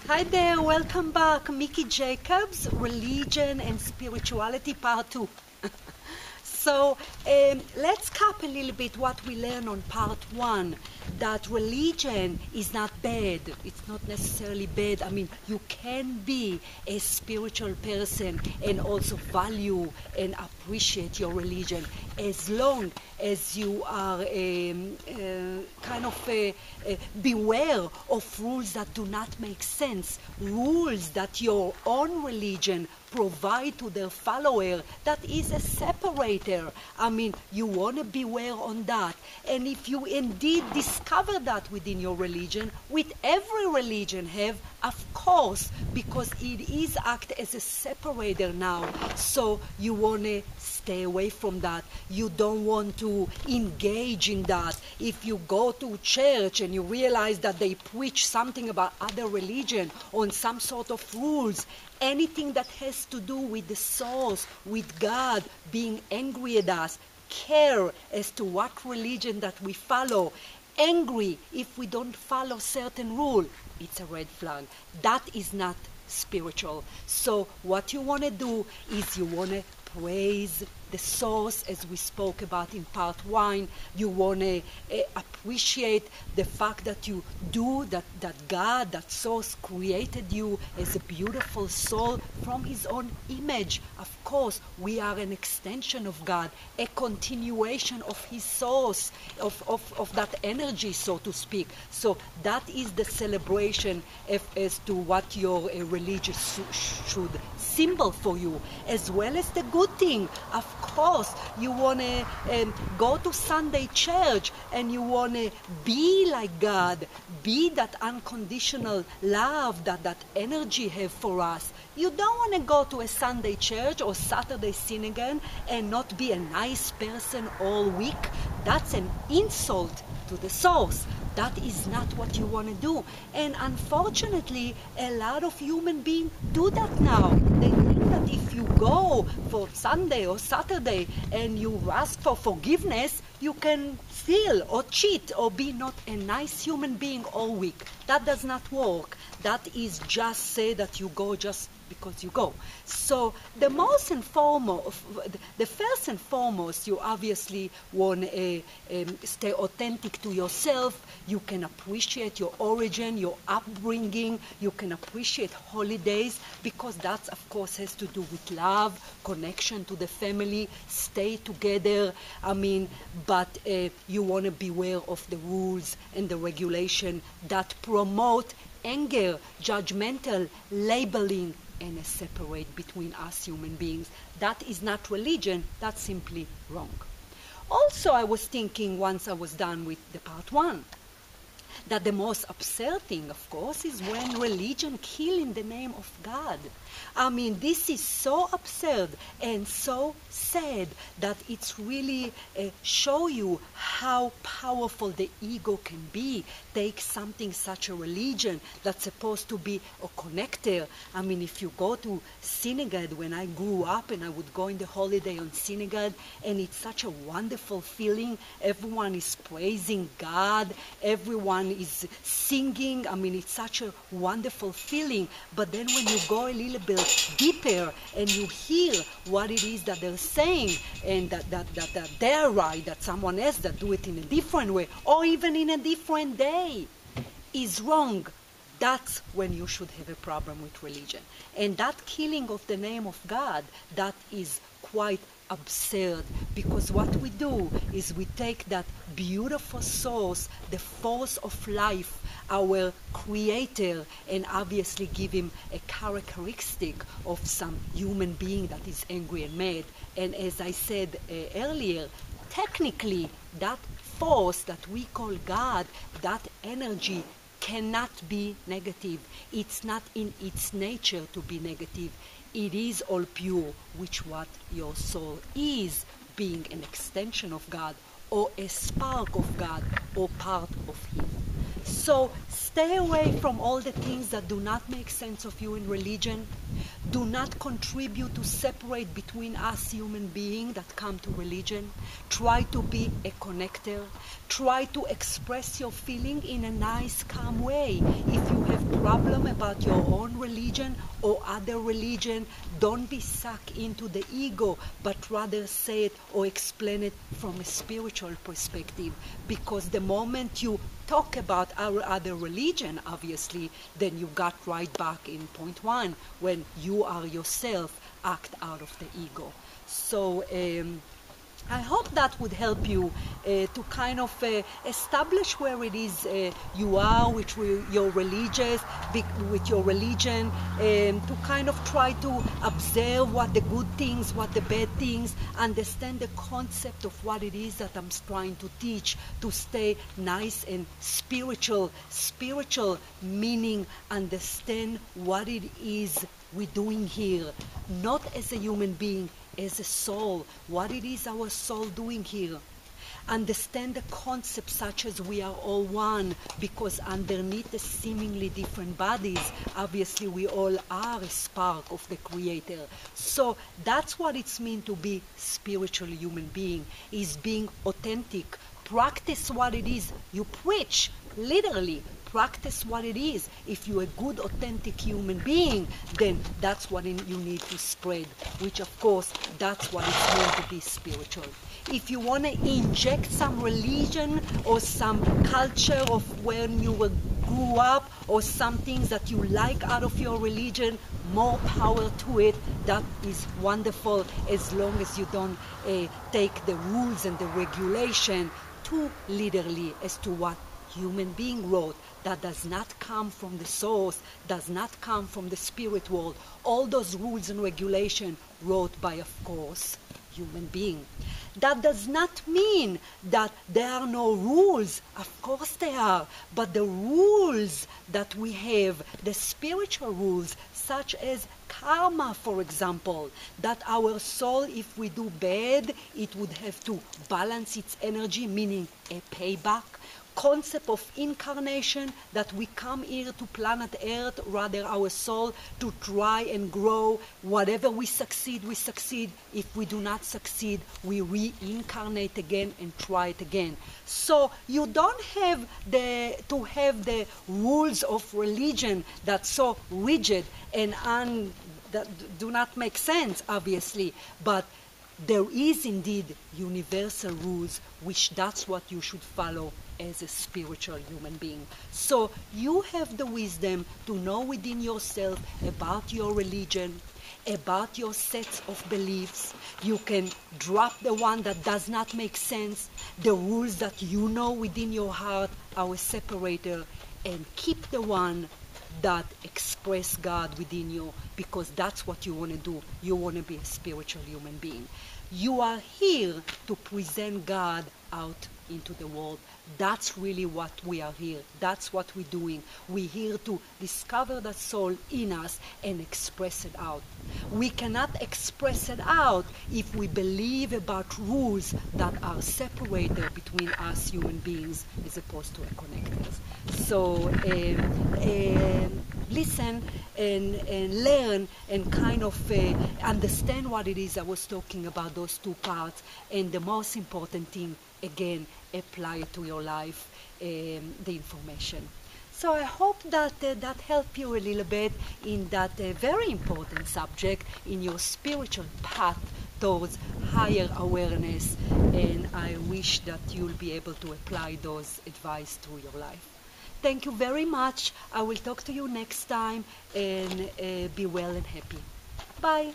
Hi there, welcome back. Miki Jacobs, Religion and Spirituality Part 2. So let's cap a little bit what we learned on Part 1, that religion is not bad. It's not necessarily bad. I mean, you can be a spiritual person and also value and appreciate your religion as long as you are beware of rules that do not make sense, rules that your own religion provide to their follower, that is a separator. I mean, you want to beware on that. And if you indeed discover that within your religion, with every religion have, of course, because it is act as a separator now, so you want to stay away from that. You don't want to engage in that. If you go to church and you realize that they preach something about other religion on some sort of rules, anything that has to do with the source, with God being angry at us, care as to what religion that we follow, angry if we don't follow certain rule, it's a red flag. That is not spiritual. So what you want to do is you want to praise the source, as we spoke about in Part 1. You want to appreciate the fact that you do, that God, that source created you as a beautiful soul from his own image. Of course, we are an extension of God, a continuation of his source, of that energy, so to speak. So that is the celebration as to what your religious should symbol for you, as well as the good thing. Of course, you want to go to Sunday church and you want to be like God, be that unconditional love that energy have for us. You don't want to go to a Sunday church or Saturday synagogue and not be a nice person all week. That's an insult to the source. That is not what you want to do. And unfortunately, a lot of human beings do that now. They think that if you go for Sunday or Saturday and you ask for forgiveness, you can steal or cheat or be not a nice human being all week. That does not work. That is just say that you go just because you go. So the first and foremost, you obviously want to stay authentic to yourself. You can appreciate your origin, your upbringing. You can appreciate holidays, because that, of course, has to do with love, connection to the family, stay together. I mean, but you want to beware of the rules and the regulation that promote anger, judgmental, labeling, and a separate between us human beings. That is not religion. That's simply wrong. Also, I was thinking once I was done with the Part 1, that the most absurd thing, of course, is when religion kills in the name of God. I mean, this is so absurd and so sad that it's really show you how powerful the ego can be. Take something such a religion that's supposed to be a connector. I mean, if you go to synagogue, when I grew up and I would go in the holiday on synagogue, and it's such a wonderful feeling. Everyone is praising God. Everyone is singing. I mean, it's such a wonderful feeling. But then when you go a little bit deeper and you hear what it is that they're saying, and that they're right, that someone else that do it in a different way or even in a different day is wrong, that's when you should have a problem with religion. And that killing of the name of God, that is quite absurd, because what we do is we take that beautiful source, the force of life, our creator, and obviously give him a characteristic of some human being that is angry and mad. And as I said earlier, technically that force that we call God, that energy, cannot be negative. It's not in its nature to be negative. It is all pure, which what your soul is, being an extension of God or a spark of God or part of him. So Stay away from all the things that do not make sense of you in religion, do not contribute to separate between us human beings that come to religion. Try to be a connector. Try to express your feeling in a nice, calm way. If you have problem about your own religion or other religion, don't be sucked into the ego, but rather say it or explain it from a spiritual perspective. Because the moment you talk about our other religion, obviously, then you got right back in point one, when you are yourself act out of the ego. So I hope that would help you to kind of establish where it is you are with your with your religion, to kind of try to observe what the good things, what the bad things, understand the concept of what it is that I'm trying to teach, to stay nice and spiritual meaning, understand what it is we're doing here, not as a human being, as a soul, what it is our soul doing here. Understand the concepts such as we are all one, because underneath the seemingly different bodies, obviously we all are a spark of the Creator. So that's what it's mean to be spiritual human being, is being authentic. Practice what it is you preach, literally. Practice what it is. If you're a good, authentic human being, then that's what you need to spread, which of course, that's what it's meant to be spiritual. If you want to inject some religion or some culture of when you grew up, or some things that you like out of your religion, more power to it. That is wonderful, as long as you don't take the rules and the regulation too literally as to what human being wrote. That does not come from the source, does not come from the spirit world. All those rules and regulation wrote by, of course, human being. That does not mean that there are no rules. Of course there are. But the rules that we have, the spiritual rules, such as karma, for example, that our soul, if we do bad, it would have to balance its energy, meaning a payback. Concept of incarnation, that we come here to planet Earth, rather our soul, to try and grow. Whatever we succeed, we succeed. If we do not succeed, we reincarnate again and try it again. So you don't have to have the rules of religion that's so rigid and that do not make sense, obviously, but there is indeed universal rules, which that's what you should follow as a spiritual human being. So you have the wisdom to know within yourself about your religion, about your sets of beliefs. You can drop the one that does not make sense, the rules that you know within your heart are a separator, and keep the one that express God within you, because that's what you want to do. You want to be a spiritual human being. You are here to present God out into the world. That's really what we are here. That's what we're doing. We're here to discover that soul in us and express it out. We cannot express it out if we believe about rules that are separated between us human beings as opposed to a connectors. So listen and learn and kind of understand what it is I was talking about, those two parts. And the most important thing, again, apply it to your life, the information. So I hope that that helped you a little bit in that very important subject in your spiritual path towards higher awareness, and I wish that you'll be able to apply those advice to your life. Thank you very much. I will talk to you next time, and be well and happy. Bye.